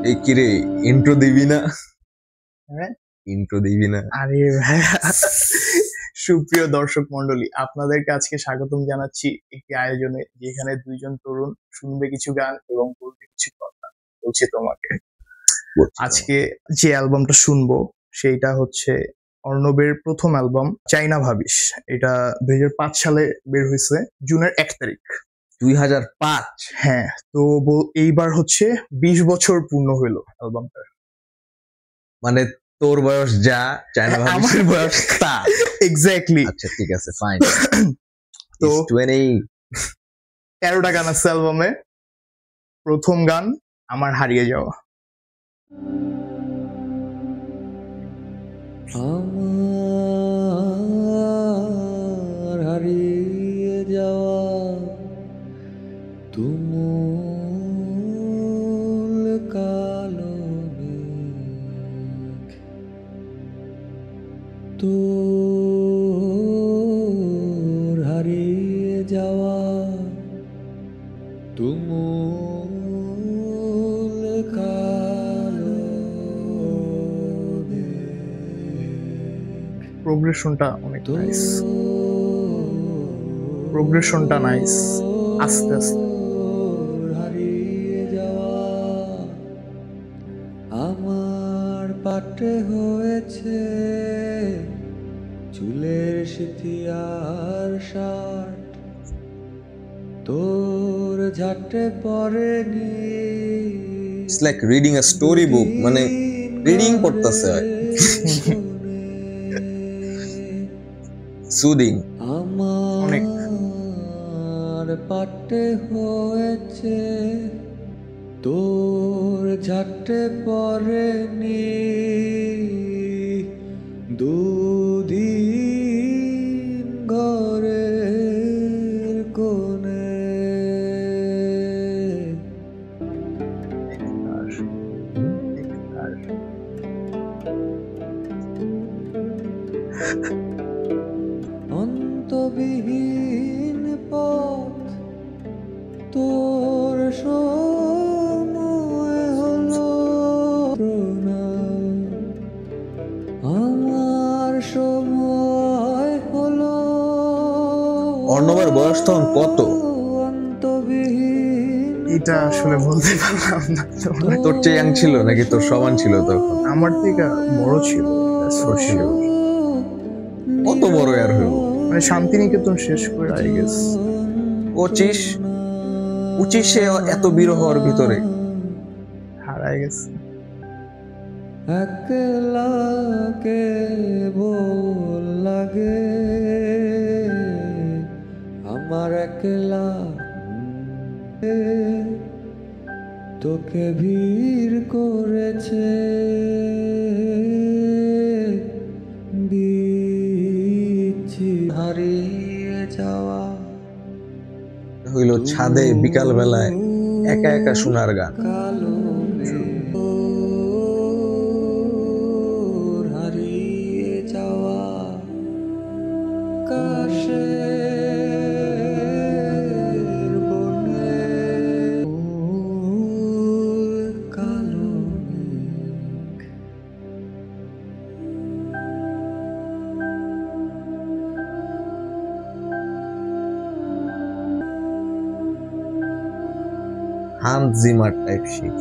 এই কিরে, ইন্ট্রো দিবি না? হ্যাঁ, ইন্ট্রো দিবি না? আরে ভাইয়া, সুপ্রিয় দর্শক মন্ডলী, আপনাদেরকে আজকে স্বাগতম জানাচ্ছি একটি আয়োজনে, যেখানে দুইজন তরুণ শুনবে কিছু গান এবং বলবে কিছু কথা। বলছি তোমাকে, আজকে যে অ্যালবামটা শুনবো সেইটা হচ্ছে অর্ণবের প্রথম অ্যালবাম চাইনা ভাবিস। এটা 2005 সালে বের হয়েছে, জুনের 1 তারিখ। 2005? হ্যাঁ, তো এইবার হচ্ছে 20 বছর পূর্ণ হইলো অ্যালবামটা। মানে তোর বয়স যা, চায়না আমার ভাবিসের বয়স তা। এক্স্যাক্টলি। আচ্ছা ঠিক আছে, ফাইন। তো It's 20 13টা গান আছে অ্যালবামে। প্রথম গান আমার হারিয়ে যাওয়া। আমার হারিয়ে যাওয়া তুমুল কালো মেঘ, তোর হারিয়ে যাওয়া তুমুল কালো মেঘ। প্রোগ্রেশনটা অনেক নাইস, প্রোগ্রেশনটা নাইস, আস্তে আস্তে। হারিয়ে যাওয়া আমার পাটে হয়েছে চুলের সিথিয়ার শার্ট, তোর ঝাটে পড়েনি। It's like reading a story book, মানে রিডিং পড়তেছে হয়। সুদিং। অনেক। আমার পাটে হয়েছে তোর ঝাটে পড়েনি, দুদিন ঘরের কোণে। অন্তবিহীন পথ তোর সময় হলো প্রণাম, আমার সময় হলো। অর্ণবের বয়স তখন কত? অন্তবিহীন এটা আসলে বলতে পারলাম না। তোর চেয়ে ইয়াং ছিল নাকি তোর সমান ছিল তখন? আমার থেকে বড় ছিল, ছোট ছিল। কত বড় আর হইব? মানে শান্তিনিকেতন শেষ করে আই গেস 25 এত বিরহর ভিতরে হারাই গেছে। একলা কেবল লাগে আমার, একলা তোকে ভিড় করেছে বিচ্ছি হারিয়ে যাওয়া হইল ছাদে বিকাল বেলায় একা একা শোনার গান। কালো হারিয়ে যাওয়া কাশের বনে কালো মেঘ। Hans Zimmer type shit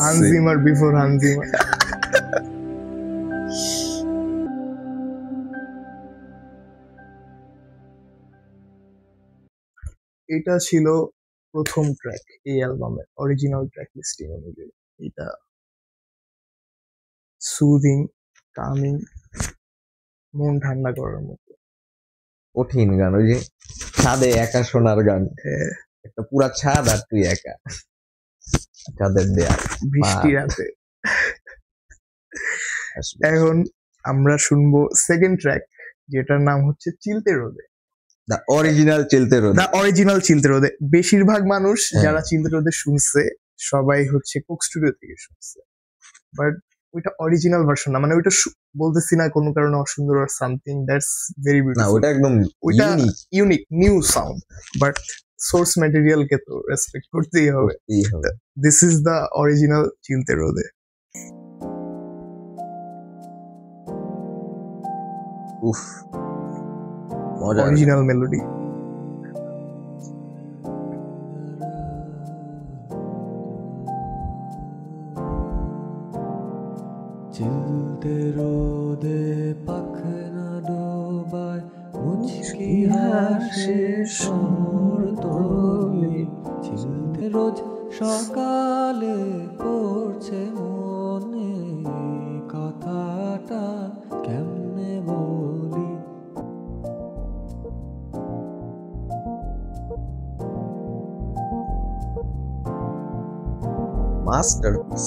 Hans Zimmer before Hans Zimmer. এটা ছিল প্রথম ট্র্যাক এই অ্যালবামের অরিজিনাল ট্র্যাক লিস্টিং অনুযায়ী। এটা সুদিং, কামিং, মন ঠান্ডা করার মতো কঠিন গান। ওই যে ছাদে একা শোনার গান, হ্যাঁ, একটা পুরা ছাদ আর তুই একা, ছাদের দেয়া বৃষ্টি রাতে। এখন আমরা শুনবো সেকেন্ড ট্র্যাক, যেটার নাম হচ্ছে চিলতে রোদে। দা অরিজিনাল চিলতে রোদে। দা অরিজিনাল চিলতে রোদে। বেশিরভাগ মানুষ যারা চিলতে রোদে শুনছে সবাই হচ্ছে কোক স্টুডিও থেকে শুনছে, বাট ওইটা অরিজিনাল ভার্সন না, মানে ওইটা বলতেছি না কোনো কারণে অসুন্দর আর সামথিং, দ্যাটস ভেরি না বিউটিফুল, ওটা একদম ওইটা unique, unique new sound, but source ম্যাটেরিয়ালকে তো রেসপেক্ট করতেই হবে। করতেই হবে। দিস ইজ দ্য অরিজিনাল চিলতে রোদে। উফ মজা। Original melody. চিলতে রোদে পাখনা ডোবায় মুচকি হাসে শহরতলি, চিলতে রোজ সকালে পড়ছে মনে, কথাটা কেমনে বলি। মাস্টারপিস।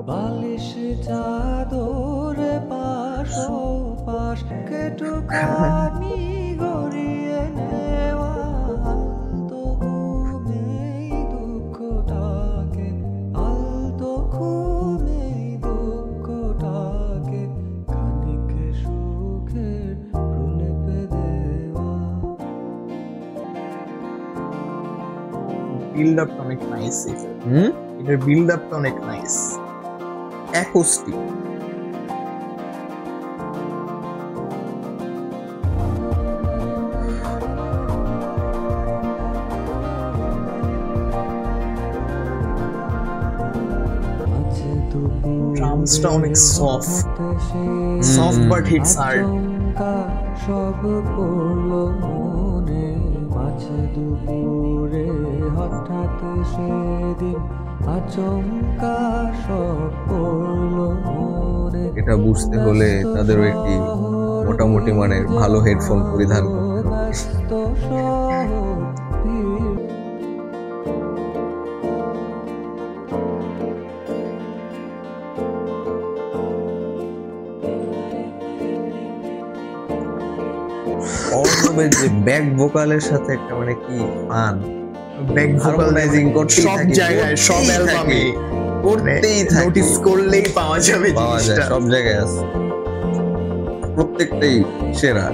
বালিশ চাদরে পাশ পাশ কেটুখানি গড়িয়ে নেওয়া, আলতো ঘুমেই দুঃখটাকে, আলতো ঘুমেই দুঃখটাকে খানিক সুখের প্রলেপে দেওয়া। বিল্ড আপ অনেক নাইস, এটার বিল্ড আপটা অনেক নাইস, অ্যাকোস্টিক। ড্রামসটা অনেক soft, soft but hits hard. সব পড়লো মনে মাঝে দুপুরে, হঠাৎ সেদিন আচমকা সব পড়লো মনে। এটা বুঝতে হলে তাদেরও একটি মোটামুটি মানের ভালো হেডফোন পরিধান করতে হবে। ব্যস্ত শহর ভিড় অর্ণবের যে ব্যাক ভোকালের সাথে একটা মানে কি ফান, ব্যাক ভোকাল হারমোনাইজিং করতেই সব থাকে, জায়গায়, সব করতেই অ্যালবামে থাকে, করতেই থাকে, নোটিস করলেই পাওয়া যাবে পাওয়া যায়, জিনিসটা। সব জায়গায় আছে, প্রত্যেকটাই সেরা।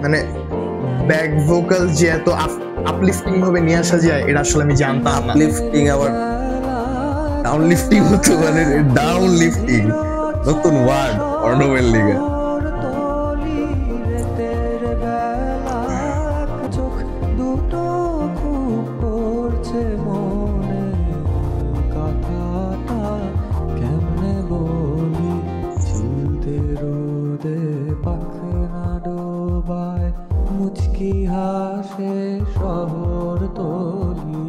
মানে ব্যাক ভোকাল যে এত আপলিফটিং ভাবে নিয়ে আসা যায়, এটা আসলে আমি জানতাম না। লিফটিং আবার ডাউন লিফটিং হতো, মানে ডাউন লিফটিং নতুন ওয়ার্ড অর্ণবের লিগে। চোখ দুটো খুব পড়ছে মনে, কথাটা কেমনে বলি। চিলতে রোদে পাখনা ডোবায় মুচকি হাসে শহর তলি,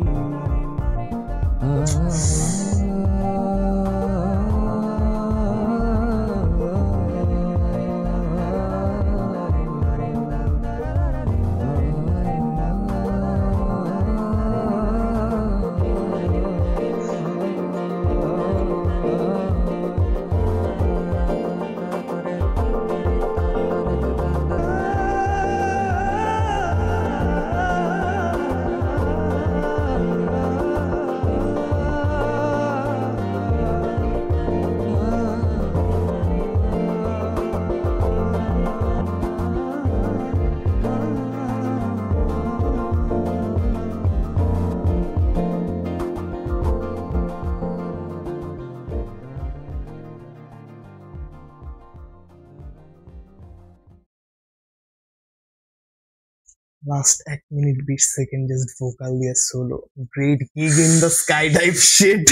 last 1 minute 20 second just vocal দিয়ে solo, great gig in the sky dive shit.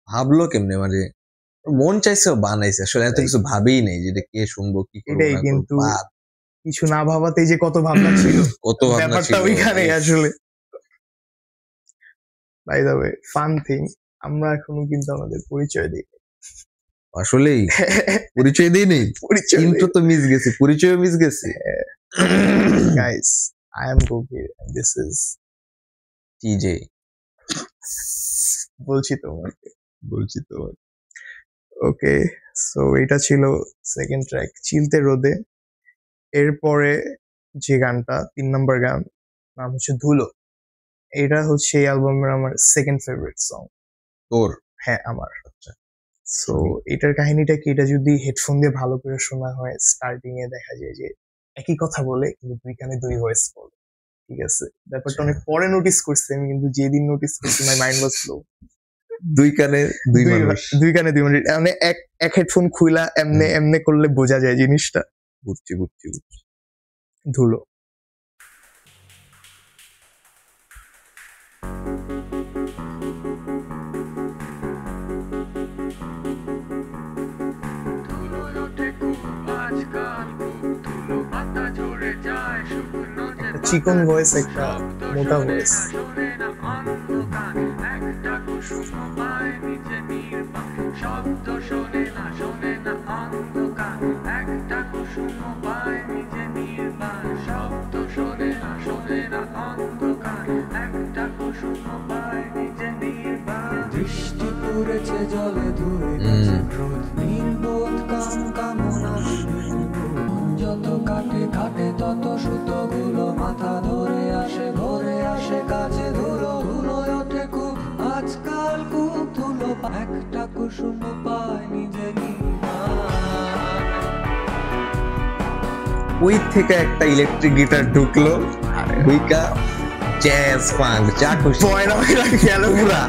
ভাবলো কেমনে, মানে মন চাইছে ও বানাইছে, আসলে এত কিছু ভাবেই নাই যে এটা কে শুনবো কি করবো এটাই না করবো। কিন্তু বাদ, কিছু না ভাবাতেই যে কত ভাবনা ছিল, কত ভাবনা ব্যাপারটা ছিল। ওইখানে আসলে। By the way, fun thing, আমরা এখনো কিন্তু আমাদের পরিচয় দিই। আসলেই পরিচয় দিই নেই, পরিচয় ইন্ট্রো তো মিস গেছে, পরিচয় মিস গেছে। গাইস, আই এম গভীর এন্ড দিস ইজ টিজে। বলছি তোমাকে। ওকে, সো এটা ছিল সেকেন্ড ট্র্যাক চিলতে রোদে। এরপরে যে গানটা 3 নম্বর গান, নাম হচ্ছে ধুলো। এটা হচ্ছে এই অ্যালবামের আমার সেকেন্ড ফেভারিট সং। তোর? হ্যাঁ, আমার। সো এটার কাহিনীটা কি, এটা যদি হেডফোন দিয়ে ভালো করে শোনা হয়, স্টার্টিং এ দেখা যায় যে একই কথা বলে কিন্তু দুই কানে দুই ভয়েস বলে। ঠিক আছে, ব্যাপারটা অনেক পরে নোটিস করছি আমি, কিন্তু যেদিন নোটিস করছি মাই মাইন্ড ওয়াজ ব্লো। দুই কানে দুই মানুষ। দুই কানে দুই মিনিট, মানে এক হেডফোন খুইলা এমনে এমনে করলে বোঝা যায় জিনিসটা। বুঝছি বুঝছি। ধুলো। চিকন ভয়েস, একটা মোটা ভয়েস। বৃষ্টি পড়েছে জলে ধুয়ে রোদ নির্বোধ কামনা যত কাটে কাটে তত সুতোগুলো মাথা ধরে আসে ভরে আসে কাছে ধুলো ধুলোয় ওঠে খুব আজকাল খুব ধুলো একটা কুসুম পায় নিজে ওই থেকে একটা ইলেকট্রিক গিটার ঢুকলো, ঢুইকা জ্যাজ ফাঙ্ক যা খুশি পয়রা গেল পুরা।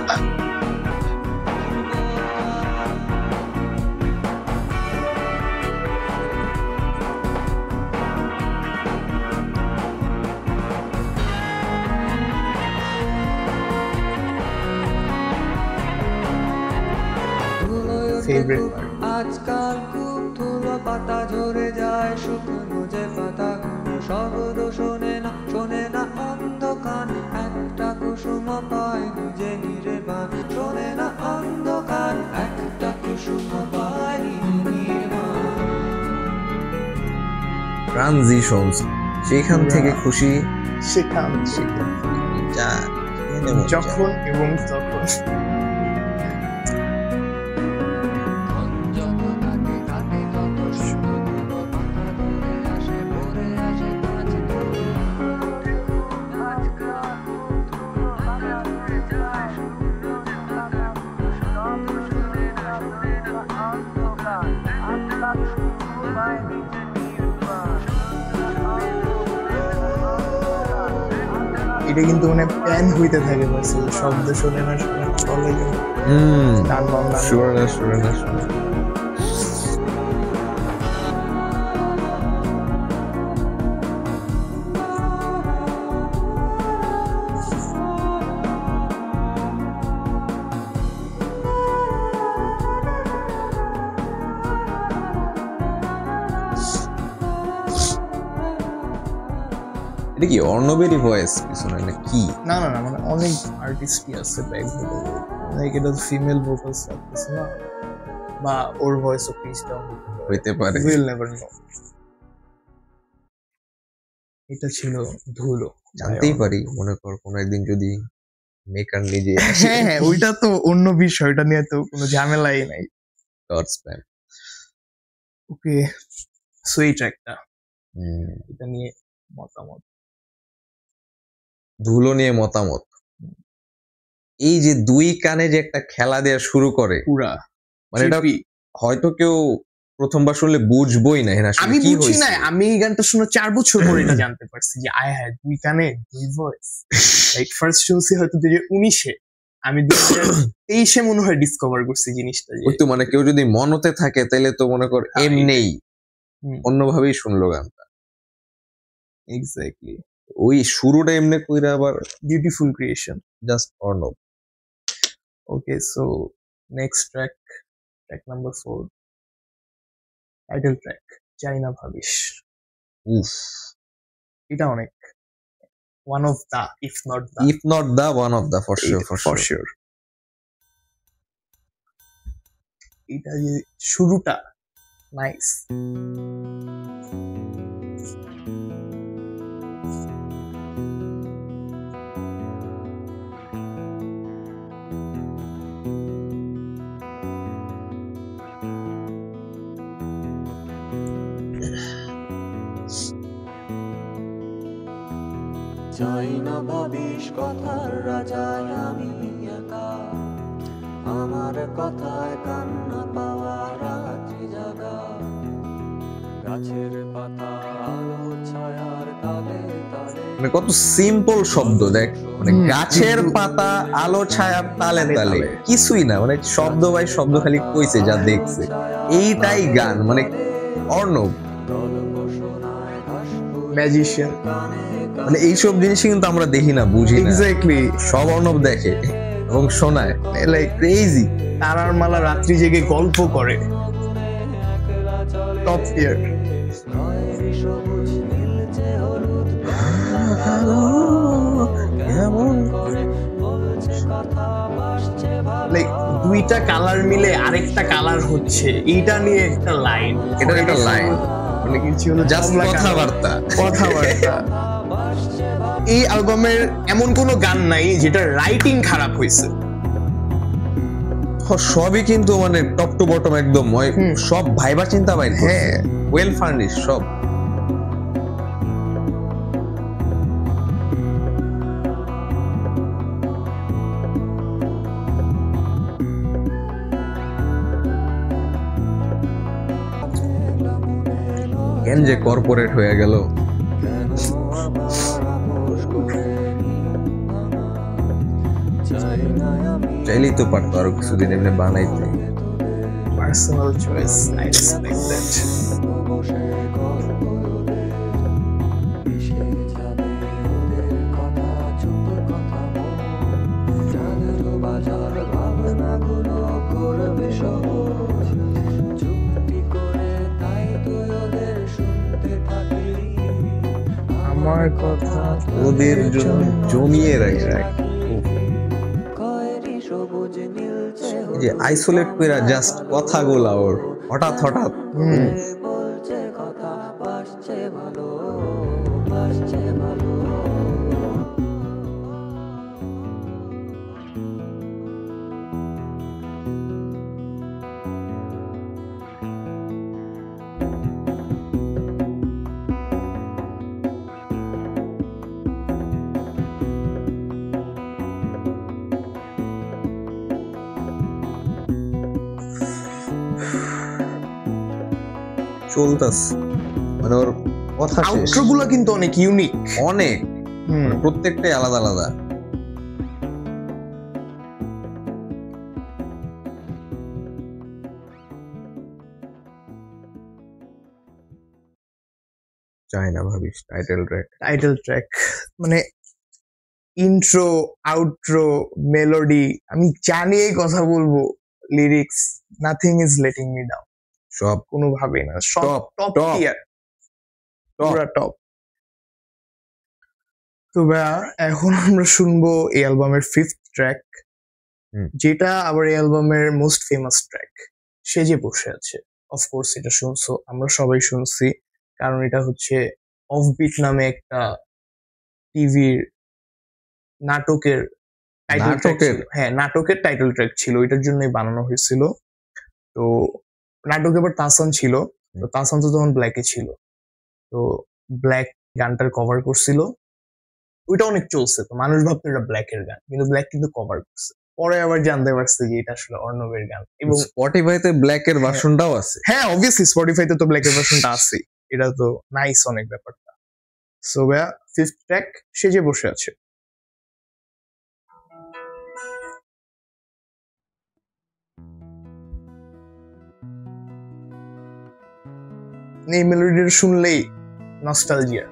ফেভারিট আজকাল খুব ধুলো পাতা ঝরে যায় শুকনো যে পাতাগুলো শব্দ শোনে না অন্ধকার একটা কুসুম পায় নিজে নির্বাণ শোনে না অন্ধকার একটা কুসুম পায় নিজে নির্বাণ। ট্রানজিশনস, সেখান থেকে খুশি সেখান যা যখন এবং তখন। এটা কিন্তু মানে প্যান হইতে থাকে, বাস শব্দ শোনে না বলে গান বাংলা শুনে না। এটা কি অর্ণবেরই ভয়েস পিছনে না কি? না, মানে অনেক আর্টিস্টই আছে ব্যাক ভোকাল, লাইক এটা ফিমেল ভোকালস আছে না, বা ওর ভয়েসও পিচ ডাউন হইতে পারে, উইল নেভার নো। এটা ছিল ধুলো। জানতেই পারি, মনে কর কোন একদিন যদি মেকার নিজে হ্যাঁ, ওইটা তো অন্য বিষয়, ওটা নিয়ে তো কোনো ঝামেলাই নাই। Gods plan. ওকে, সো এই ট্র্যাকটা, এটা নিয়ে মতামত। ধুলো নিয়ে মতামত, এই যে দুই কানে যে একটা খেলা দেওয়া শুরু করে পুরা, মানে এটা হয়তো কেউ প্রথমবার শুনলে বুঝবই না। আমি বুঝি না, আমি এই গানটা শুনে 4 বছর পরে এটা জানতে পারছি যে আয় হায় দুই কানে দুই ভয়েস। লাইক ফার্স্ট শুনছি হয়তো 2019-এ, আমি 2023-এ মনে হয় ডিসকভার করছি জিনিসটা। ওই তো মানে কেউ যদি মনতে থাকে তাহলে তো মনে কর এমনেই অন্যভাবেই শুনলো গানটা। এক্স্যাক্টলি, ওই শুরুটা এমনি কইরা আবার beautiful creation, just Arnab. Okay, so next track number 4, title track চাই না ভাবিস। উফ, এটা অনেক one of the if not the one of the for sure. এটা যে শুরুটা নাইস। চাই না ভাবিস কথার রাজায় আমি একা, আমার কথায় কান্না পাওয়া রাত্রি জাগা, গাছের পাতা আলো ছায়ার তালে তালে। মানে কত সিম্পল শব্দ দেখ, মানে গাছের পাতা আলো ছায়া তালে তালে, কিছুই না, মানে শব্দ বাই শব্দ খালি কইছে যা দেখছে, এইটাই গান। মানে অর্ণব ম্যাজিশিয়ান, মানে এইসব জিনিসই কিন্তু আমরা দেখি না, বুঝি না, এক্স্যাক্টলি সব অর্ণব দেখে এবং শোনায়, লাইক ক্রেজি। তারার মালা রাত্রি জেগে গল্প করে, টপ টিয়ার। লাইক দুইটা কালার মিলে আরেকটা কালার হচ্ছে, এইটা নিয়ে একটা লাইন, এটা একটা লাইন, মানে কিছু হলো জাস্ট কথাবার্তা। এই অ্যালবামের এমন কোনো গান নাই যেটা রাইটিং খারাপ হয়েছে। সবই কিন্তু মানে টপ টু বটম একদম সব ভাইবা চিন্তা বাইর, হ্যাঁ, ওয়েল ফার্নিশ সব। কেন যে কর্পোরেট হয়ে গেল, চাইলেই তো পারতো আরো কিছুদিন এমনি বানাইতে। Personal choice, I respect that. আমার কথা ওদের জন্য জমিয়ে রাখে, এই যে আইসোলেট করে জাস্ট কথাগুলা ওর হঠাৎ হঠাৎ চলতাস, মানে ওর কথা শেষ। আউটরোগুলো কিন্তু অনেক ইউনিক, অনেক, প্রত্যেকটাই আলাদা আলাদা। চাই না ভাবিস টাইটেল ট্র্যাক, মানে ইন্ট্রো আউটরো মেলোডি, আমি জানি এই কথা বলবো, lyrics nothing is letting me down, সব কোনোভাবেই না, সব টপ টিয়ার, পুরা টপ। তো ভাইয়া এখন আমরা শুনবো এই অ্যালবামের 5th ট্র্যাক, যেটা আবার এই অ্যালবামের মোস্ট ফেমাস ট্র্যাক, সে যে বসে আছে। অফকোর্স এটা শুনছো, আমরা সবাই শুনছি, কারণ এটা হচ্ছে অফবিট নামে একটা টিভির নাটকের টাইটেল ট্র্যাক, হ্যাঁ নাটকের টাইটেল ট্র্যাক ছিল, এটার জন্যই বানানো হয়েছিল। তো নাটকে এবার তাহসান ছিল, তো তাহসান তো তখন ব্ল্যাকে ছিল, তো ব্ল্যাক গানটার কভার করছিল, ওইটা অনেক চলছে, তো মানুষ ভাবতো এটা ব্ল্যাকের গান, কিন্তু ব্ল্যাক কিন্তু কভার করছে। পরে আবার জানতে পারছে যে এটা আসলে অর্ণবের গান, এবং স্পটিফাইতে ব্ল্যাকের ভার্সনটাও আছে। হ্যাঁ অবভিয়াসলি স্পটিফাইতে তো ব্ল্যাকের ভার্সনটা আছে, এটা তো নাইস অনেক ব্যাপারটা। সো ভাইয়া 5th ট্র্যাক, সে যে বসে আছে। এই মেলোডিটা শুনলেই নস্টালজিয়া।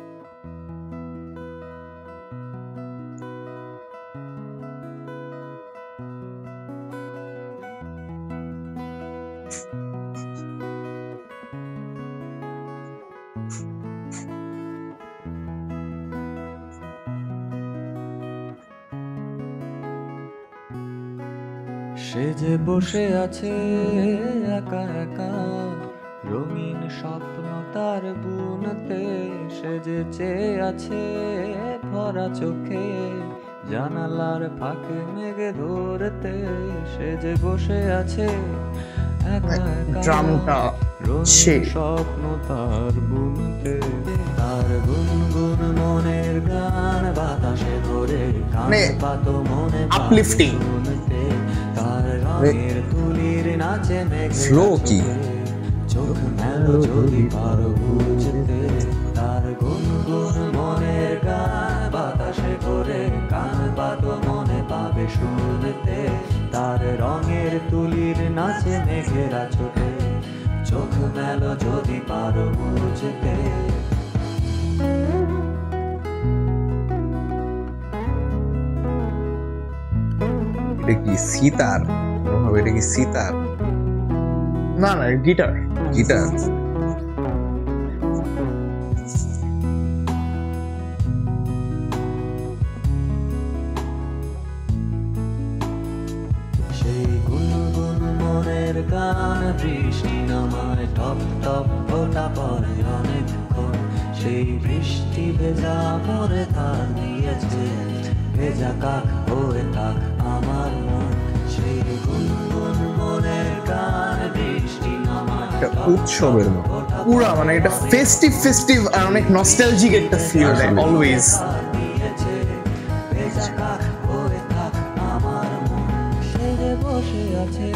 সে যে বসে আছে একা একা, রঙিন স্বপ্ন তার বুনতে, সে যে চেয়ে আছে ভরা চোখে, জানালার ফাঁকে মেঘে ধরতে, সে যে বসে আছে একা একা, ড্রামটা রঙিন স্বপ্ন তার বুনতে, তার গুনগুন মনের গান বাতাসে ঘোরে মানে কান পাতো মনে uplifting। শুনতে তার রঙের তুলির নাচে মেঘে Flow কি? চোখ মেলো যদি পারো বুঝতে তার গুনগুন মনের গান বাতাসে ঘোরে কান পাতো মনে পাবে শুনতে তার রঙের তুলির নাচে মেঘেরা ছোটে চোখ মেলো যদি পারো বুঝতে এটা কি সিতার? কোনোভাবে এটা কি সিতার? না না, গিটার। গিটার? সেই গুনগুন মনের গান বৃষ্টি নামায় টপ টপ ফোঁটা পরে অনেকক্ষণ সেই বৃষ্টি ভেজা পরে তার দিয়েছে ভেজা কাক হয়ে থাক আমার মন সেই গুনগুন মনের গান বৃষ্টি নামায় একটা উৎসবের মতো। পুরা মানে এটা ফেস্টিভ আর অনেক নস্টালজিক একটা ফিল দেয় আসলে। অলওয়েজ। দিয়েছে ভেজা কাক হয়ে থাক আমার মন সে যে বসে আছে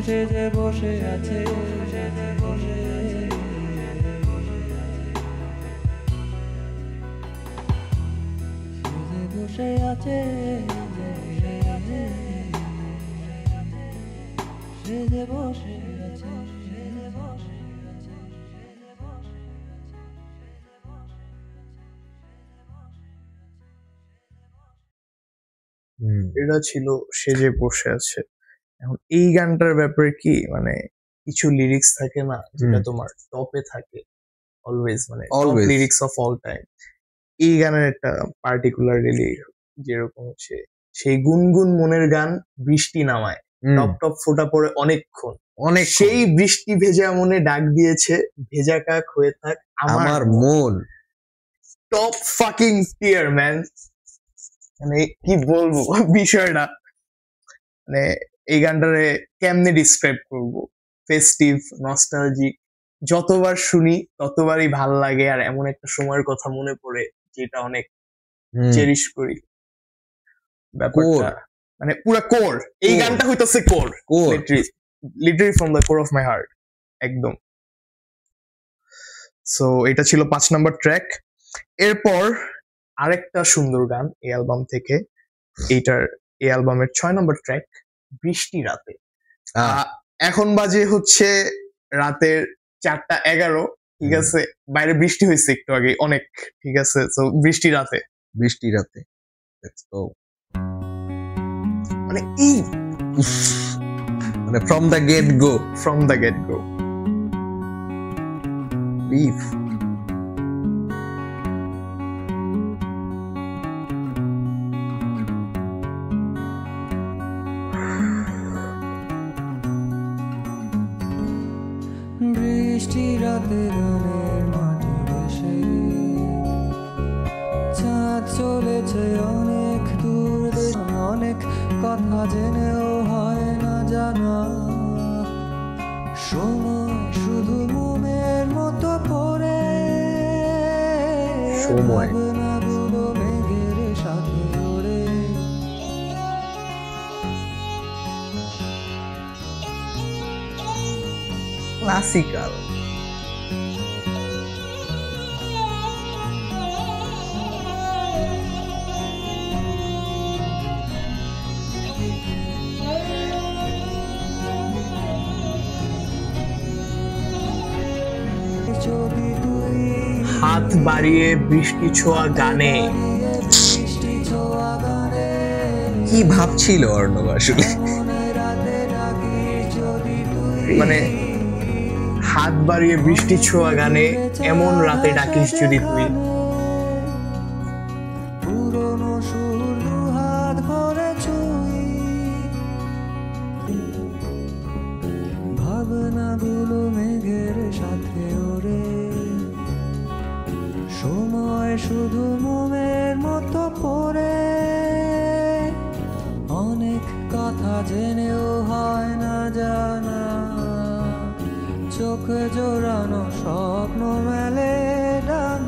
সে যে বসে আছে সে যে বসে বসে আছে সে যে বসে আছে সে যে বসে আছে এটা ছিল সে যে বসে আছে। এখন এই গানটার ব্যাপারে কি মানে কিছু লিরিক্স থাকে না যেটা তোমার টপে থাকে অলওয়েজ, মানে top Always. Lyrics of all time. এই গানের একটা পার্টিকুলারলি যেরকম হচ্ছে সেই গুনগুন মনের গান বৃষ্টি নামায় টপ টপ ফোঁটা পড়ে অনেকক্ষণ অনেক সেই বৃষ্টি ভেজা মনে ডাক দিয়েছে ভেজা কাক হয়ে থাক আমার মন। টপ ফাকিং টিয়ার ম্যান। মানে কি বলবো বিষয়টা, মানে এই গানটারে কেমনে ডিসক্রাইব করব? ফেস্টিভ, নস্টালজিক, যতবার শুনি ততবারই ভাল লাগে আর এমন একটা সময়ের কথা মনে পড়ে যেটা অনেক চেরিশ করি ব্যাপারটা। মানে পুরা কোর, এই Core. গানটা হইতাছে core, Core. Literally from the core of my heart একদম। সো এটা ছিল 5 নাম্বার ট্র্যাক। এরপর আরেকটা সুন্দর গান এই অ্যালবাম থেকে, এই অ্যালবামের 6 নম্বর ট্র্যাক বৃষ্টি রাতে। এখন বাজে হচ্ছে রাতের 4:11, ঠিক আছে, বাইরে বৃষ্টি হয়েছে একটু আগে অনেক, ঠিক আছে। তো বৃষ্টি রাতে, বৃষ্টি রাতে Let's go. মানে এই মানে from the get go. From the get go live. বৃষ্টি রাতে গানের মাটি ভেসে চাঁদ চলেছে অনেক দূর দেশে, অনেক কথা জেনেও হয় না জানা সময় শুধু মোমের মতো পড়ে সময়। ভাবনাগুলো মেঘের সাথে ওড়ে ক্লাসিক্যাল। যদি তুই হাত বাড়িয়ে বৃষ্টি ছোঁয়া গানে। বৃষ্টি ছোঁয়া গানে কি ভাবছিল অর্ণব আসলে? রাতে ডাকি যদি তুই মানে হাত বাড়িয়ে বৃষ্টি ছোঁয়া গানে এমন রাতে ডাকিস যদি তুই। পুরনো সুর দু হাত ভরে ছুঁই ভাবনাগুলো মেঘের সাথে ওড়ে সময় শুধু মোমের মতো পড়ে অনেক কথা জেনেও হয় না জানা চোখ বুকে জোড়ানো স্বপ্ন মেলে ডান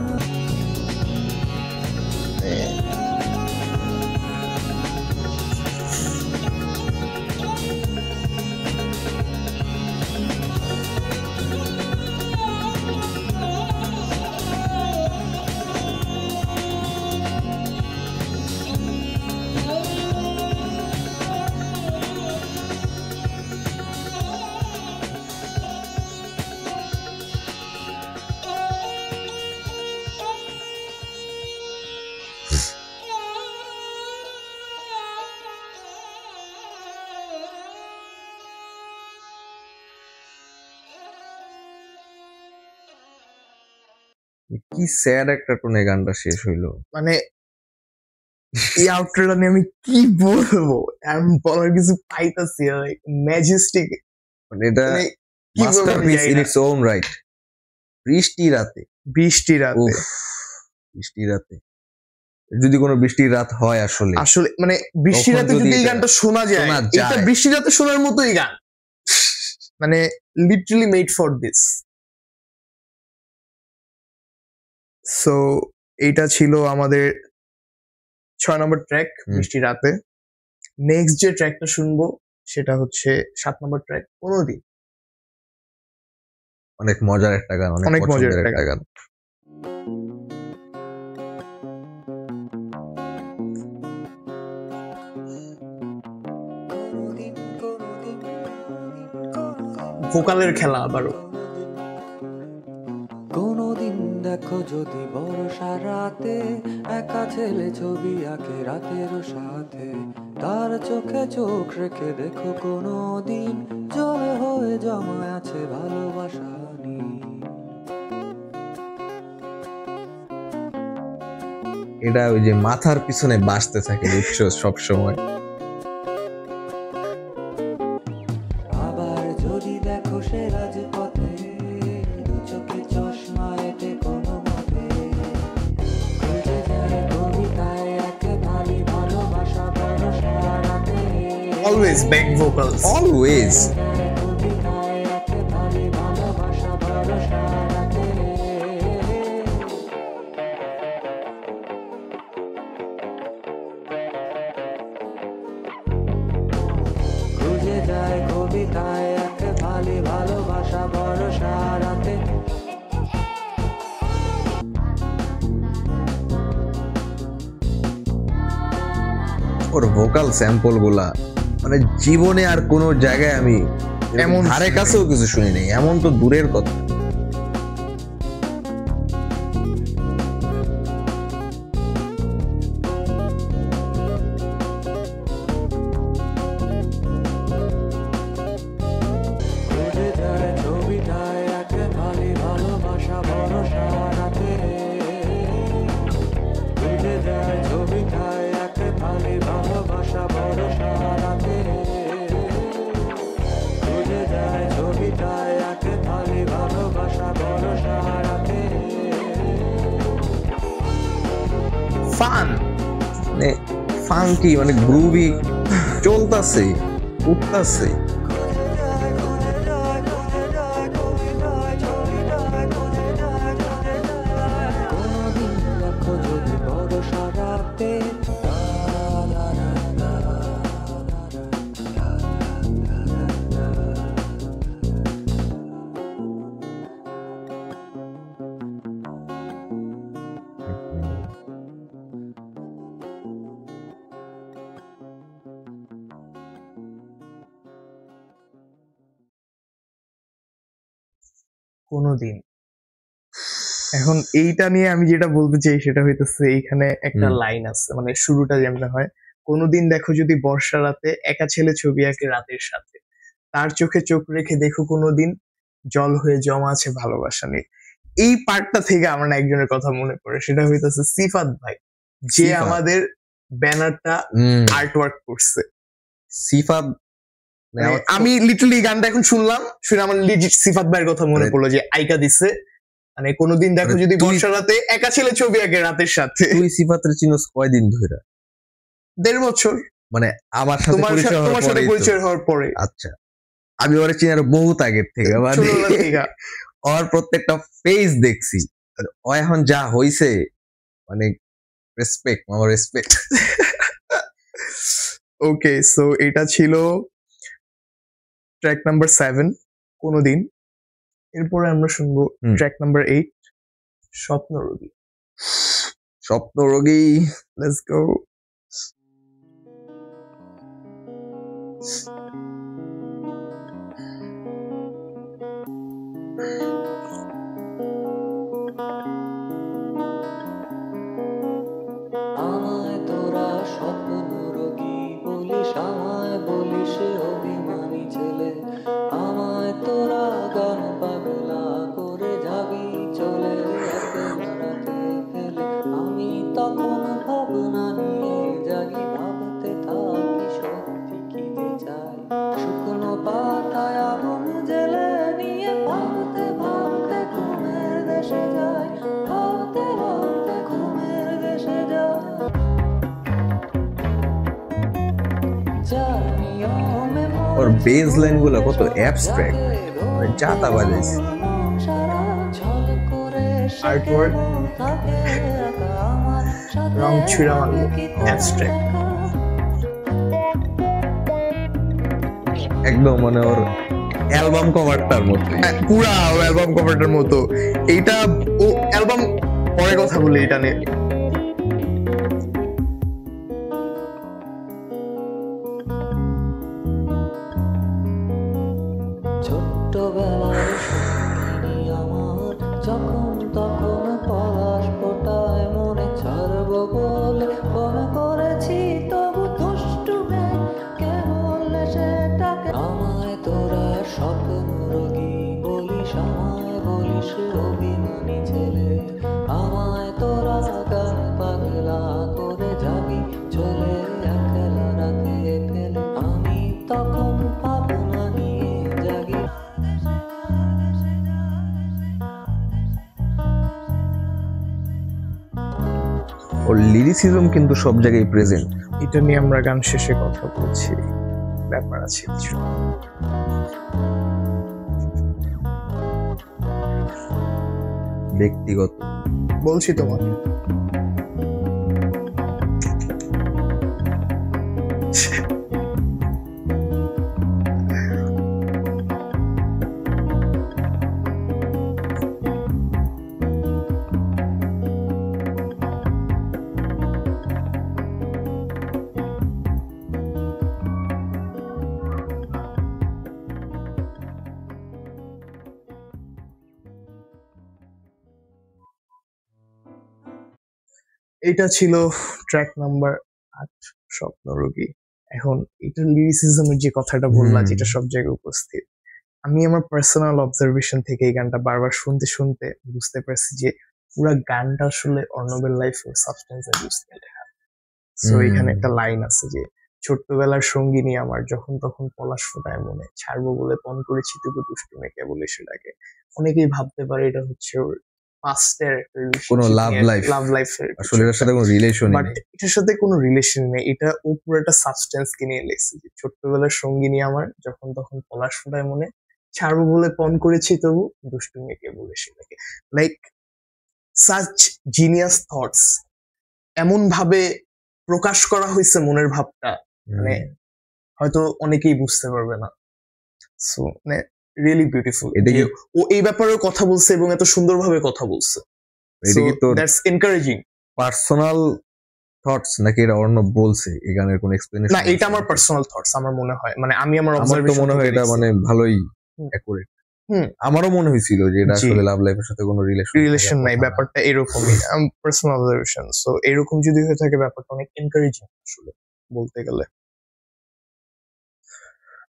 কি স্যাড একটা টোনে গানটা শেষ হইলো। মানে এই আউটরোটা নিয়ে আমি কি বলবো, আমি বলার কিছু পাইতাছি ম্যাজেস্টিক, মানে এটা মানে কি বলবো আমি মাস্টারপিস জানি ইন না। Its own right. বৃষ্টি রাতে, বৃষ্টি রাতে, উফ, বৃষ্টি রাতে যদি কোনো বৃষ্টির রাত হয় আসলে, আসলে মানে বৃষ্টি তখন রাতে যদি যদি এই এটা গানটা শোনা যায়, শোনা এটা যায়। বৃষ্টি রাতে শোনার মতোই গান, মানে literally made for this. So এইটা ছিল আমাদের 6 নম্বর ট্র্যাক বৃষ্টি রাতে। নেক্সট যে ট্র্যাকটা শুনবো সেটা হচ্ছে 7 নম্বর ট্র্যাক কোনদিন। অনেক মজার একটা গান, অনেক অনেক মজার পছন্দের একটা একটা গান। ভোকালের খেলা আবারও। কোনদিন দেখো যদি বর্ষা রাতে একা ছেলে ছবি আঁকে রাতের সাথে, তার চোখে চোখ রেখে দেখো কোনদিন জলে হয়ে জমা আছে ভালোবাসা নিয়ে। এটা ওই যে মাথার পিছনে বাজতে থাকে বুঝছো সব সময়। আবার যদি দেখো সে রাজপথে দু চোখে চশমা এঁটে কোনো মতে খুঁজে যায় কবিতায় একে ভালি ভালোবাসা ভরসা রাতে। Always back vocals. অলওয়েজ কবিতায় একে ভালি ভালোবাসা ভরসা রাতে। খুঁজে যায় কবিতায় একে ভালি ভালোবাসা ভরসা রাতে। ওর ভোকাল স্যাম্পল গুলা মানে জীবনে আর কোনো জায়গায় আমি এমন এমন ধারে কাছেও কিছু শুনি নাই, এমন তো দূরের কথা। খুঁজে যায় ছবিটায় একে ভালি ভালোবাসা ভরসা রাতে। খুঁজে যায় ছবিটায় একে ভালি ভালোবাসা ভরসা রাতে। খুঁজে যায় ছবিটায় একে ভালি ভালোবাসা ভরসা রাতে। ফান, মানে ফাঙ্কি, মানে গ্রুভি চলতাছে, উঠতাছে। কোনদিন দেখো যদি ভরসা রাতে কোনদিন। এখন এইটা নিয়ে আমি যেটা বলতে চাই সেটা হইতেছে এইখানে একটা লাইন আছে, মানে শুরুটা যেমন হয়, কোনদিন দেখো যদি বর্ষা রাতে একা ছেলে ছবি আঁকে রাতের সাথে, তার চোখে চোখ রেখে দেখো কোনদিন জল হয়ে জমা আছে ভালোবাসা নিয়ে। এই পার্টটা থেকে আমার না একজনের কথা মনে পড়ে, সেটা হইতেছে সিফাত ভাই, যে সিফাত। আমাদের ব্যানারটা আর্ট ওয়ার্ক করছে। সিফাত মানে আমি লিটারালি গানটা এখন শুনলাম, শুনে আমার লিজিট সিফাত ভাইয়ের কথা মনে পড়লো, যে আইকা দিছে মানে কোনদিন দেখো মানে যদি তুই- বর্ষা রাতে একা ছেলে ছবি আঁকে রাতের সাথে। তুই সিফাতের চিনোস কয়দিন ধরে? 1.5 বছর মানে আমার সাথে পরিচয় হওয়ার তোমার সাথে পরেই তো। পরিচয় হওয়ার পরে। আচ্ছা, আমি ওরা চিনি আরো বহুত আগের থেকে, মানে ছোটবেলা থেকে। ওর প্রত্যেকটা ফেস দেখছি। ও এখন যা হইছে, মানে রেসপেক্ট, আমার রেসপেক্ট। ওকে, সো এটা ছিল ট্র্যাক নাম্বার 7 কোনদিন। এরপরে আমরা শুনবো ট্র্যাক নাম্বার 8 স্বপ্নরোগী। স্বপ্নরোগী, লেটস গো। আমায় তোরা স্বপ্নরোগী বলিস, আমায় বলিস অভিমানী ছেলে, আমায় তোরা গান পাগলা করে যাবি চলে রাতে ফেলে। আমি তখন ভাবনা নিয়ে জাগি, ভাবতে থাকি সত্যি কি যে চাই, শুকনো পাতায় আগুন জেলে নিয়ে ভাবতে ভাবতে ঘুমের দেশে যাই, ভাবতে ভাবতে ঘুমের দেশে যাই। যার নিয়মে ওর বেস লাইন গুলো কত অ্যাবস্ট্রাক্ট, জাতা বাজাইছে। আর্টওয়ার্ক রং ছুঁড়া মারলো, অ্যাবস্ট্রাক্ট। একদম মানে ওর অ্যালবাম কভারটার মতো। পুরা অ্যালবাম কভারটার মতো। এইটা ও অ্যালবাম পরে কথা বলি এটা নিয়ে। ছোট্টবেলার সঙ্গিনী আমার, যখন তখন পলাশ ফোটায় মনে ছাড়বো বলে বন করেছি, তবু দুষ্টু মেয়ে কে বললে সেটাকে। আমায় তোরা স্বপ্নরোগী বলিস, আমায় বলিস অভিমানী ছেলে, আমায় তোরা গান পাগলা করে যাবি চলে একলা রাতে ফেলে। আমি তখন ভাবনা নিয়ে জাগি। ওর লিরিসিজম কিন্তু সব জায়গায় প্রেজেন্ট। এটা নিয়ে আমরা গান শেষে কথা বলছি, ব্যাপার আছে কিছু। ব্যক্তিগত বলছি তোমাকে। এটা ছিল ট্র্যাক নাম্বার 8 স্বপ্নরোগী। এখন এটার লিরিসিজমের যে কথাটা বললাম, যেটা সব জায়গায় উপস্থিত, আমি আমার পার্সোনাল অবজারভেশন থেকে এই গানটা বারবার শুনতে শুনতে বুঝতে পারছি যে পুরা গানটা আসলে অর্ণবের লাইফের সাবস্টেন্স ইউজ করে লেখা। সো এখানে একটা লাইন আছে যে ছোট্টবেলার সঙ্গিনী আমার, যখন তখন পলাশ ফোটায় মনে ছাড়বো বলে পণ করেছি, তবু দুষ্টু মেয়েকে বলে সেটাকে। অনেকেই ভাবতে পারে এটা হচ্ছে ওর পাস্টের একটা কোনো লাভ লাইফের, আসলে এর সাথে কোনো রিলেশন বাট এটার সাথে কোনো রিলেশন নেই। এটা ও পুরো একটা সাবস্টেন্স কে নিয়ে লেখছে যে ছোট্টবেলার সঙ্গিনী আমার, যখন তখন পলাশ ফোটায় মনে ছাড়বো বলে পণ করেছি, তবু দুষ্টু মেয়েকে বলে সেটাকে। লাইক সাচ জিনিয়াস থটস, এমন ভাবে প্রকাশ করা হয়েছে মনের ভাবটা, মানে হয়তো অনেকেই বুঝতে পারবে না। সো মানে রিয়েলি বিউটিফুল। ও এই ব্যাপারেও কথা বলছে এবং এত সুন্দরভাবে কথা বলছে। That's encouraging. পার্সোনাল থটস নাকি এটা অর্ণব বলছে? এই গানের কোনো এক্সপ্লেনেশন? না, এটা আমার পার্সোনাল থটস আমার মনে হয়, মানে আমি আমার তো অবজারভেশন মনে হয় এটা মানে ভালোই অ্যাকুরেট। আমারও মনে হয়েছিল যে এটা আসলে লাভ লাইফের সাথে কোনো রিলেশন নাই, ব্যাপারটা এরকমই পার্সোনাল অবজারভেশন। সো এরকম যদি হয়ে থাকে ব্যাপারটা অনেক এনকারেজিং আসলে বলতে গেলে।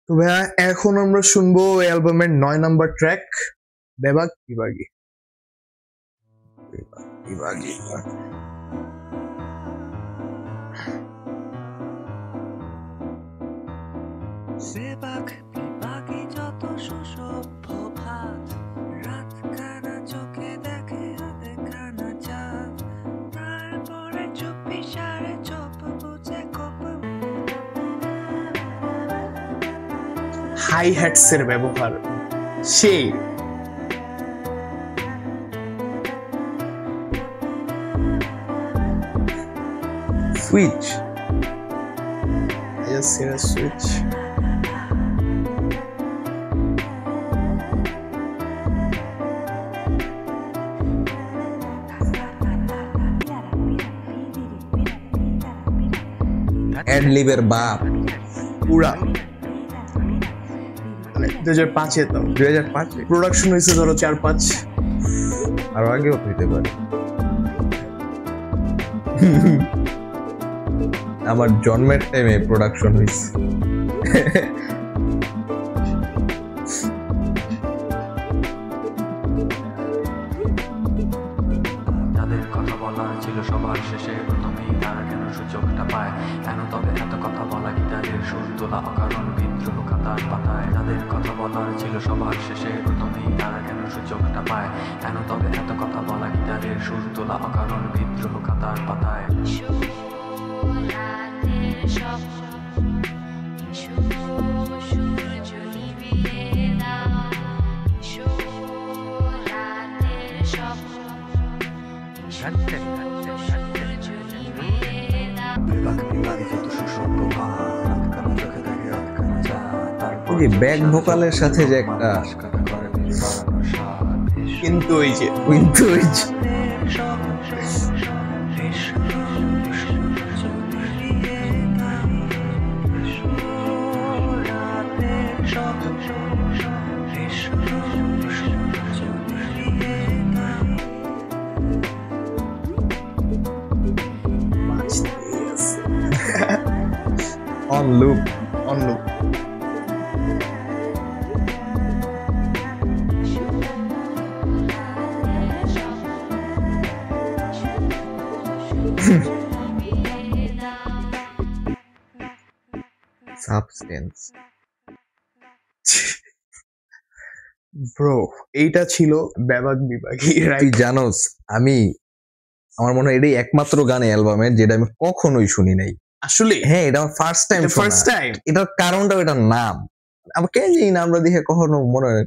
তো ভাইয়া এখন আমরা শুনবো অ্যালবামের 9 নাম্বার ট্র্যাক বেবাক বিভাগী। বেবাক বিভাগী যত সুসভ্য ভাত, রাত কানা চোখে দেখে দেখানা চাঁদ, তারপরে চুপি সারে চোপ বুঝে কোপ। হাই হ্যাটস এর ব্যবহার সেই switch I just seen a switch. অ্যাডলিবের বাপ পুরা মানে 2005-এ তো 2005 প্রোডাকশন হয়েছে ধরো 4-5 আরো আগেও হইতে পারে। আমার জন্মের টাইমে প্রোডাকশন হয়েছে। যাদের কথা বলার ছিল সবার শেষে প্রথমেই তারা কেন সুযোগটা পায় কেন তবে এত কথা বলা গিটারের সুর তোলা অকারণ বিদ্রোহ খাতার পাতায় যাদের কথা বলার ছিল সবার শেষে প্রথমেই তারা কেন সুযোগটা পায় কেন তবে এত কথা বলা গিটারের সুর তোলা অকারণ বিদ্রোহ খাতার পাতায় এই যে ব্যাক ভোকালের সাথে যে একটা কিন্তু ওই যে কিন্তু ওই যে অন লুপ অন্য সাবস্টেন্স। ব্রো এইটা ছিল ব্যাবাক বিভাগী তুই রাইট জানোস আমার মনে হয় এটাই একমাত্র গান অ্যালবামের যেটা আমি কখনোই শুনি নাই। আসলে হ্যাঁ, এটা আমার ফার্স্ট টাইম ফার্স্ট টাইম এটার কারণটাও এটার নাম আমাকে এই নামটা দেখে কখনো মনে হয়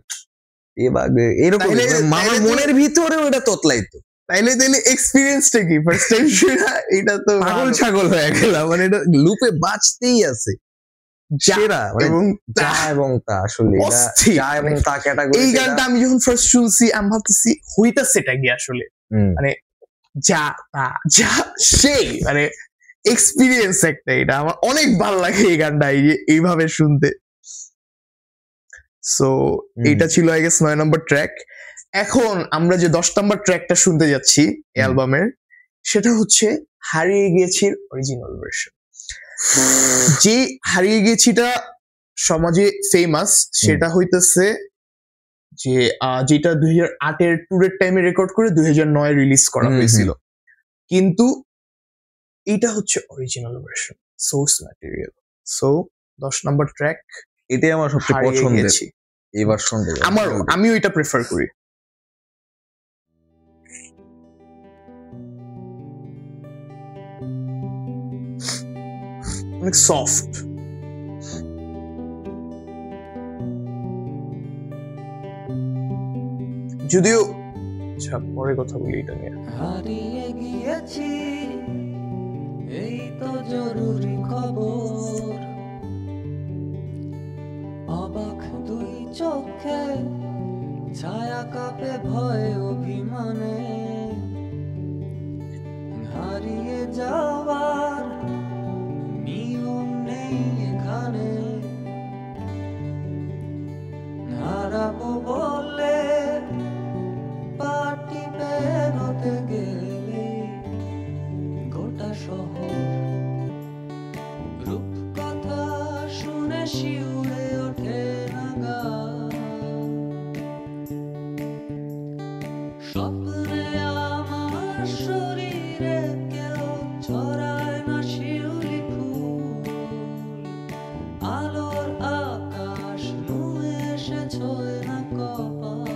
এরকম তাইলে- আমার তাইলে তো- মনের ভিতরেও এটা তোতলাইতো। তাইলে এক্সপিরিয়েন্সটা কি ফার্স্ট টাইম শুনা এটা তো পাগল ছাগল হয়ে গেলাম, মানে এটা লুপে বাজতেই আছে। যা সেরা মানে এবং যা এবং তা আসলে এটা অস্থির। যা এবং তা ক্যাটাগরি। এই গানটা আমি যখন ফার্স্ট শুনছি আমি ভাবতেছি হইতাছে এটা কি আসলে মানে যা তা যা সেই মানে এক্সপিরিয়েন্স একটা, এটা আমার অনেক ভালো লাগে এই গানটা এইভাবে শুনতে। সো এইটা ছিল আই গেস 9 নম্বর ট্র্যাক। এখন আমরা যে 10 নম্বর ট্র্যাকটা শুনতে যাচ্ছি অ্যালবামের, সেটা হচ্ছে হারিয়ে গিয়েছি অরিজিনাল ভার্সন। যে হারিয়ে গিয়েছিটা সমাজে ফেমাস, সেটা হইতেছে যে যেটা 2008-এর ট্যুরের টাইমে রেকর্ড করে 2009-এ রিলিজ করা হয়েছিল, কিন্তু এটা হচ্ছে original version, source material. So 10 number track এটাই আমার সবচেয়ে হারিয়ে পছন্দের গেছি। এই ভার্সনটা। আমিও এটা প্রেফার করি। অনেক সফট, যদিও আচ্ছা পরে কথা বলি এটা নিয়ে। হারিয়ে গিয়েছি এই তো জরুরি খবর, অবাক দুই চোখে ছায়া কাঁপে ভয় অভিমানে, হারিয়ে যাওয়ার নিয়ম নেই এখানে, হারাবো বলে পাটি বেরোতে গেলে গোটা শহর রূপ কথা শুনে শিউরে ওঠে নাগা, স্বপ্নে আমার শরীরে কেউ ছড়ায় না শিউলি ফুল, আলোর আকাশ নুয়ে এসে ছোঁয় না কপাল,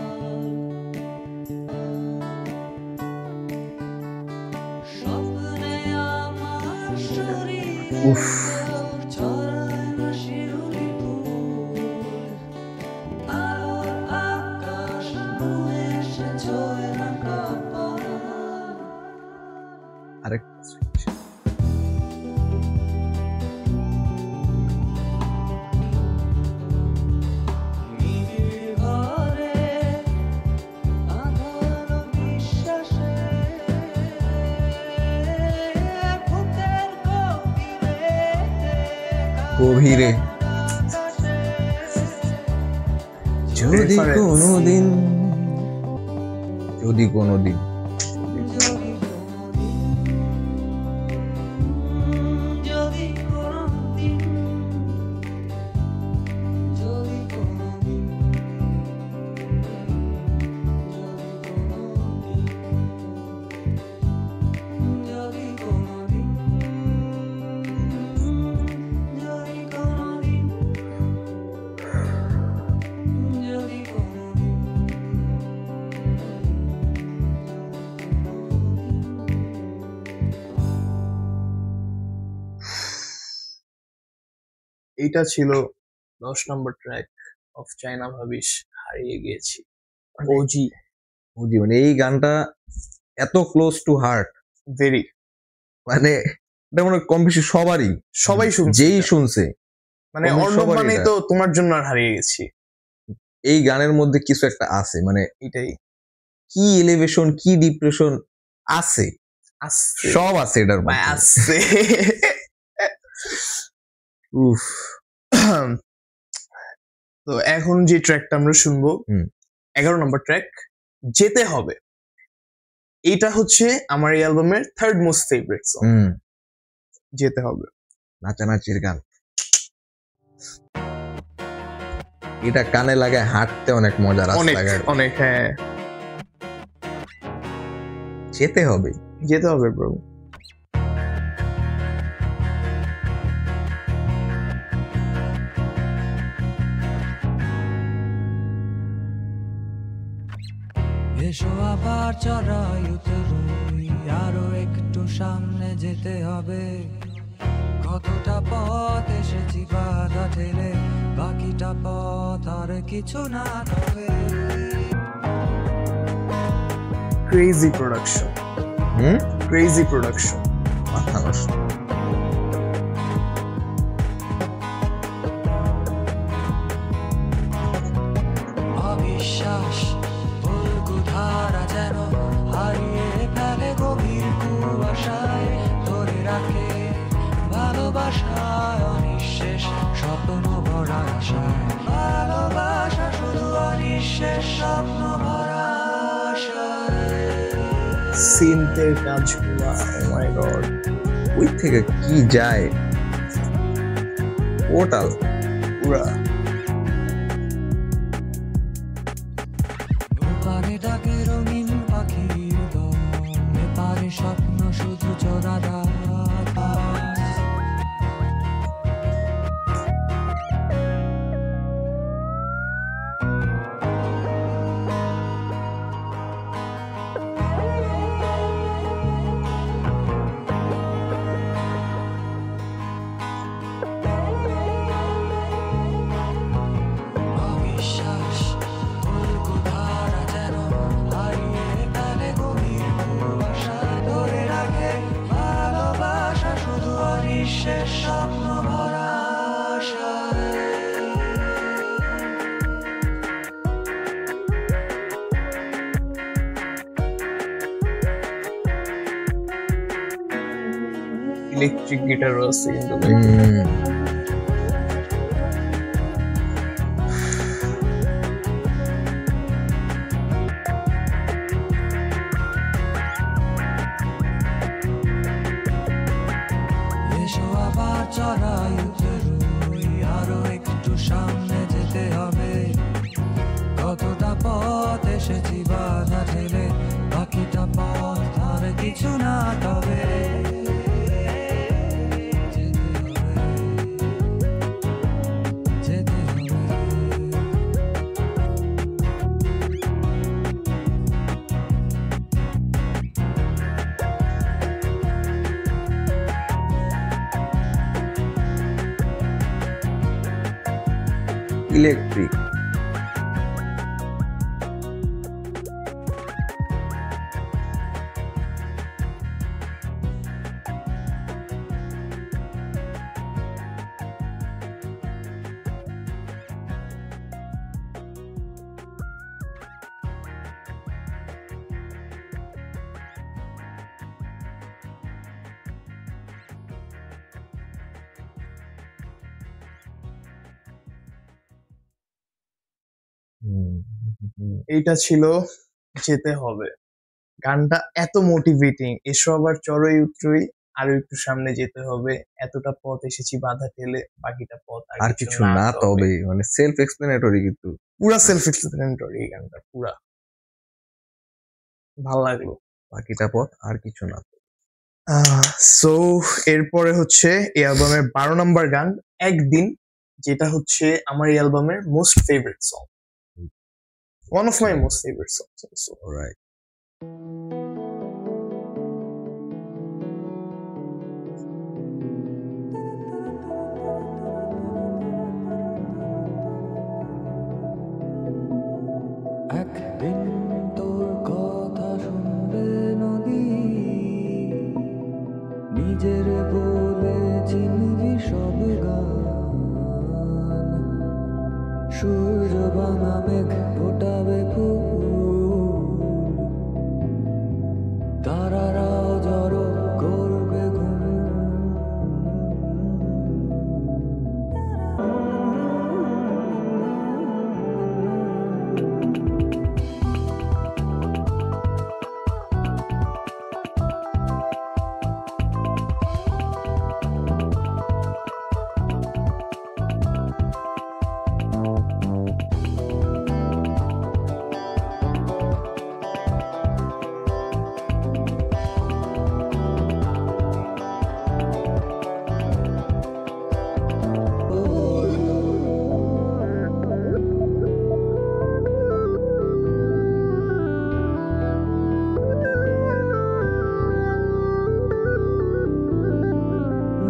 স্বপ্নে আমার শরীরে কেউ ছড়ায় না শিউলি ফুল, আরেকটা switch। গভীরে যদি Reference. কোনোদিন যদি কোনোদিন এইটা ছিল 10 নম্বর ট্র্যাক অফ চায়না ভাবিস, হারিয়ে গিয়েছি। ওজি, বুঝি মানে এই গানটা এত ক্লোজ টু হার্ট, ভেরি, মানে এটা মনে হয় কম বেশি সবারই, সবাই শুনছে যেই এটা। শুনছে মানে কম অর্ণব সবারই মানেই এটা। তো তোমার জন্য আর হারিয়ে গেছি, এই গানের মধ্যে কিছু একটা আছে, মানে এটাই কি এলিভেশন কি ডিপ্রেশন আছে, আসছে সব আছে এটার ভাই, মধ্যে। আসছে। উফ, তো এখন যে ট্র্যাকটা আমরা শুনবো, হুম। 11 নম্বর ট্র্যাক, যেতে হবে। এইটা হচ্ছে আমার এই অ্যালবামের থার্ড মোস্ট ফেভারিট সং, যেতে হবে। নাচানাচির গান, এটা কানে লাগে, হাঁটতে অনেক মজা, অনেক রাস্তাঘাট অনেক, হ্যাঁ, যেতে হবে। যেতে হবে ব্রো। এসো আবার চড়াইতে রই, আরো একটু সামনে যেতে হবে। কতটা পথ এসেছি বাধা ঠেলে, বাকিটা পথ আর কিছু না তবে। ক্রেজি প্রোডাকশন, হুম, ক্রেজি প্রোডাকশন। মাথা নষ্ট। অবিশ্বাস ধারা যেন হারিয়ে ফেলে গভীর কুয়াশায়, ধরে রাখে ভালোবাসায় অনিঃশেষ স্বপ্ন ভরা আশায়। ভালোবাসা শুধু অনিঃশেষ স্বপ্ন ভরা আশায়। সিনথের কাজগুলা, ও মাই গড, ওই থেকে কি যায়, পোর্টাল পুরা ওপারে ডাকে রঙিন পাখির দল, এপারে স্বপ্ন শুধু চোরা রাত। অবিশ্বাস ধারা যেন হারিয়ে ফেলে গভীর কুয়াশায়, ধরে রাখে ভালোবাসা শুধু অনিঃশেষ স্বপ্ন ভরা আশায়। ইলেকট্রিক গিটারও আছে কিন্তু। এসো আবার চড়াইতে রই, আরো একটু সামনে যেতে হবে। কতটা পথ এসেছি বাধা ঠেলে, বাকিটা পথ আর কিছু না তবে। যেতে হবে, যেতে হবে। ইলেকট্রিক, এইটা ছিল যেতে হবে। গানটা এত মোটিভেটিং, এসো আবার চড়ই উতরই, আরো একটু সামনে যেতে হবে, এতটা পথ এসেছি বাধা ঠেলে, বাকিটা পথ আর কিছু না তবে মানে সেলফ এক্সপ্লেনেটরি, কিন্তু পুরা সেলফ এক্সপ্লেনেটরি এই গানটা, পুরা ভালো লাগলো। বাকিটা পথ আর কিছু না। সো এরপরে হচ্ছে এই অ্যালবামের 12 নম্বর গান একদিন, যেটা হচ্ছে আমার এই অ্যালবামের most favourite song, one of my most favourite songs. Alright, একদিন তোর কথা শুনবে নদী, নিজের বলে চিনবি সব গান, সূর্য ভাঙা মেঘ ফোটাবে ফুল, তারারাও জড়ো করবে ঘুম।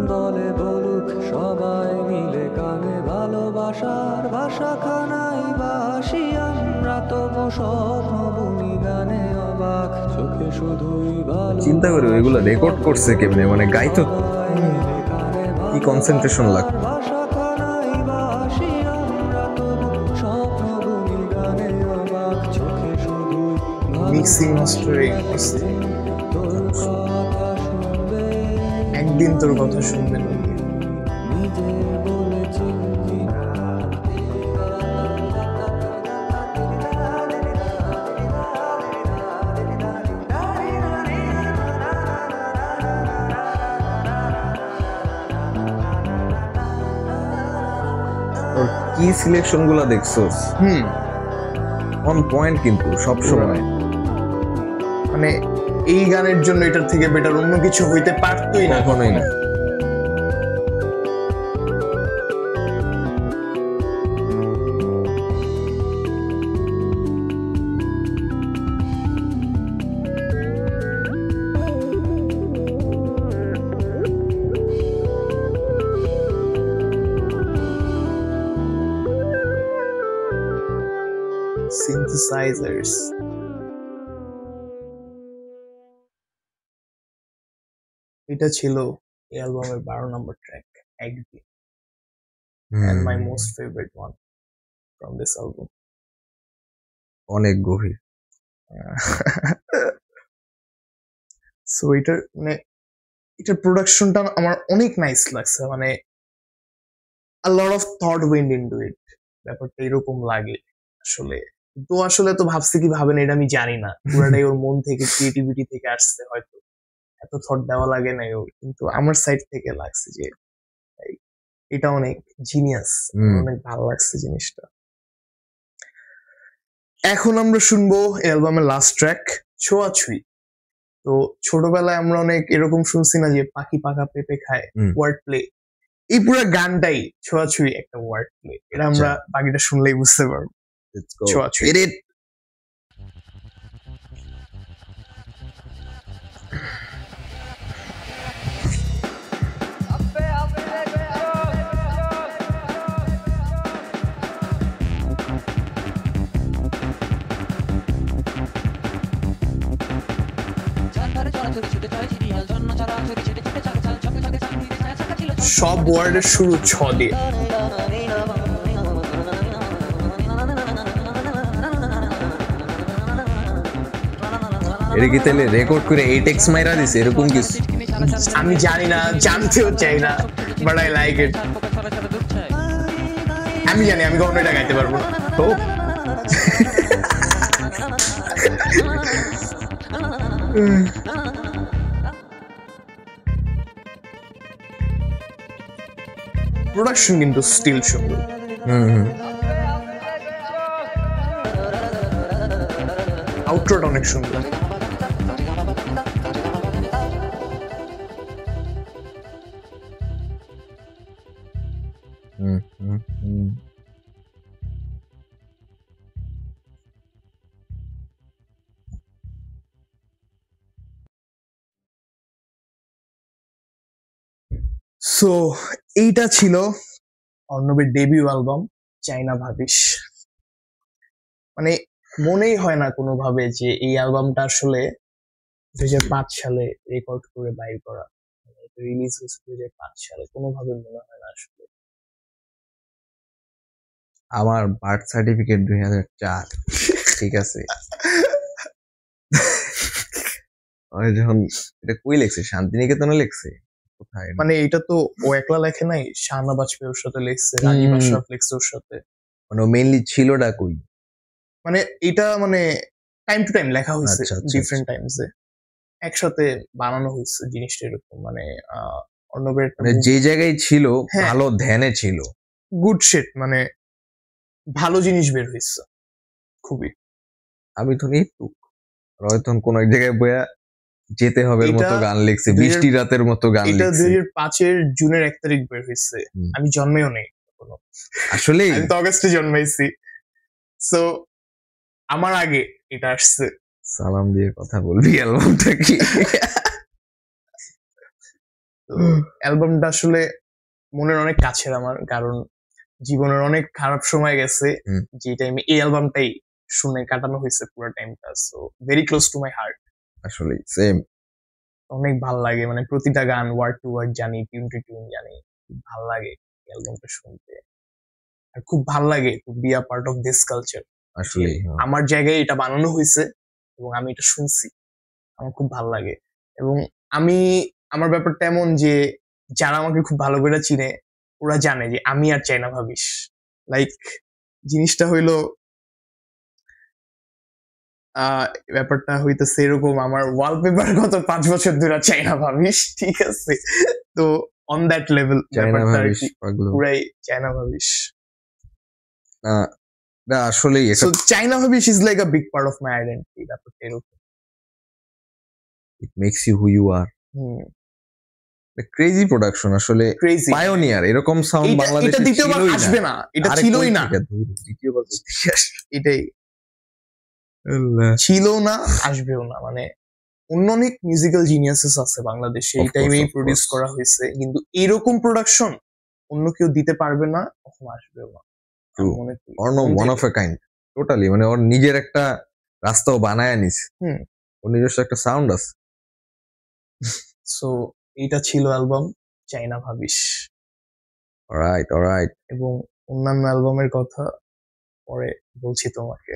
বলে বলুক সবাই মিলে কানে ভালোবাসার ভাষাখানাই বাসি, আমরা তবু স্বপ্ন বুনি গানে অবাক, চোখে শুধুই ভালো। চিন্তা করি এগুলো রেকর্ড করছে কেমনে, মানে গাইতো কি কনসেন্ট্রেশন লাগতো। ভাষাখানাই বাসি, আমরা তবু স্বপ্ন বুনি গানে অবাক, চোখে শুধুই মিক্সিং মাস্টারিং করছে তোর কথা শুনবে, একদিন তোর কথা শুনবে না। নিজের বলে চিনবি ওর কি সিলেকশন গুলা দেখছো, অন পয়েন্ট কিন্তু সব সময়। মানে এই গানের জন্য এটার থেকে বেটার অন্য কিছু হইতে পারতোই না, কখনোই না। সিনথেসাইজার্স, এটা ছিল এই অ্যালবামের 12 নম্বর ট্র্যাক একদিন, and my most favorite one from this album. অনেক গভীর। সো এটার মানে এটার প্রোডাকশনটা আমার অনেক নাইস লাগছে, মানে a lot of thought went into it, ব্যাপারটা এরকম লাগে আসলে। তো আসলে তো ভাবছে কি ভাবেন এটা আমি জানি না, পুরাটাই ওর মন থেকে ক্রিয়েটিভিটি থেকে আসছে, হয়তো এত থট দেওয়া লাগে না ওর, কিন্তু আমার সাইড থেকে লাগছে যে এটা অনেক জিনিয়াস, অনেক ভালো লাগছে জিনিসটা। এখন আমরা শুনবো অ্যালবামের লাস্ট ট্র্যাক ছোঁয়াছুঁই। তো ছোটবেলায় আমরা অনেক এরকম শুনছি না যে পাখি পাকা পেঁপে খায়, ওয়ার্ড প্লে, এই পুরো গানটাই ছোঁয়াছুঁই একটা ওয়ার্ড প্লে। এটা আমরা বাকিটা শুনলেই বুঝতে পারবো। ছোঁয়াছুঁই সব ওয়ার্ডের শুরু ছ দিয়ে। এটা কি তাহলে রেকর্ড করে 8x মাইরা দিছে এরকম কিছু? আমি জানি না, জানতেও চাই না, বাট আই লাইক ইট। আমি জানি আমি কখনো এটা গাইতে পারবো না। তো প্রোডাকশন কিন্তু স্টিল সুন্দর। আউটরোটা অনেক সুন্দর। সো এইটা ছিল অর্ণবের ডেবিউ অ্যালবাম চাইনা ভাবিস। মানে মনেই হয় না কোনোভাবে যে এই অ্যালবামটা আসলে 2005 সালে রেকর্ড করে বাইর করা, রিলিজ হয়েছে 2005 সালে, কোনোভাবে মনে হয় না আসলে। আমার বার্থ সার্টিফিকেট 2004, ঠিক আছে। আমি যখন এটা কই লেখছে, শান্তিনিকেতনে লেখছে কোথায়? মানে এটা তো ও একলা লেখে নাই, শাহনাজ বাজপেয়ী ওর সাথে লেখছে, রাজীব আশরাফ লেখছে ওর সাথে। মানে মেইনলি ছিলটা কই? মানে এটা মানে টাইম টু টাইম লেখা হয়েছে, আচ্ছা, আচ্ছা, ডিফারেন্ট টাইমসে একসাথে বানানো হয়েছে জিনিসটা এরকম। মানে অর্ণবের মানে যে জায়গায় ছিল হ্যাঁ। ভালো ধ্যানে ছিল, গুড শেট, মানে ভালো জিনিস বের হয়েছে খুবই। আমি তো একটু হয়তো কোন এক জায়গায় বইয়া যেতে হবে এটা মতো গান লিখছে, 2000 বৃষ্টি রাতের মতো গান এটা লিখছে। 2005 জুনের 1 তারিখ বের হয়েছে, আমি জন্মেও নেই এখনো। আসলে আমি তো অগস্টে জন্মাইছি, সো আমার আগে এটা আসছে। সালাম দিয়ে কথা বলবি অ্যালবামটা কি? অ্যালবামটা আসলে মনের অনেক কাছের আমার, কারণ জীবনের অনেক খারাপ সময় গেছে যে টাইমে এই অ্যালবামটাই শুনে কাটানো হয়েছে পুরো টাইমটা। So very close to my heart. আসলে সেম, অনেক ভাল লাগে, মানে প্রতিটা গান ওয়ার্ড টু ওয়ার্ড জানি, টিউন টু টিউন জানি। খুব ভাল লাগে অ্যালবামটা শুনতে, আর খুব ভাল লাগে to be a part of this culture. আসলে আমার জায়গায় এটা বানানো হয়েছে এবং আমি এটা শুনছি, আমার খুব ভাল লাগে। এবং আমি, আমার ব্যাপারটা এমন যে যারা আমাকে খুব ভালো করে চিনে ওরা জানে যে আমি আর চাইনা ভাবিস, লাইক জিনিসটা হইলো ব্যাপারটা হইতেছে এরকম, আমার ওয়ালপেপার গত 5 বছর ধরে চাইনা ভাবিস, ঠিক আছে। তো অন দ্যাট লেভেল ব্যাপারটা আর কি, পুরাই চাইনা ভাবিস। না আসলে সো চাইনা ভাবিস is like a big part of my identity, ব্যাপারটা এরকম। It makes you who you are. Crazy production, আসলে ক্রেজি পায়োনিয়ার, এরকম সাউন্ড বাংলাদেশে এটা দ্বিতীয়বার আসবে না, এটা ছিলই না, দ্বিতীয়বার এটাই ছিল না, আসবেও না। মানে অন্য অনেক মিউজিক্যাল জিনিয়াসেস আছে বাংলাদেশে, এই টাইমেই প্রডিউস করা হয়েছে, কিন্তু এরকম প্রোডাকশন অন্য কেউ দিতে পারবে না, কখনো আসবেও না। Arnab one of a kind, totally. মানে ওর নিজের একটা রাস্তাও বানায় নিছে, ওর নিজস্ব একটা সাউন্ড আছে। সো এইটা ছিল অ্যালবাম চাইনা ভাবিস। অলরাইট অলরাইট, এবং অন্যান্য অ্যালবামের কথা পরে বলছি তোমাকে।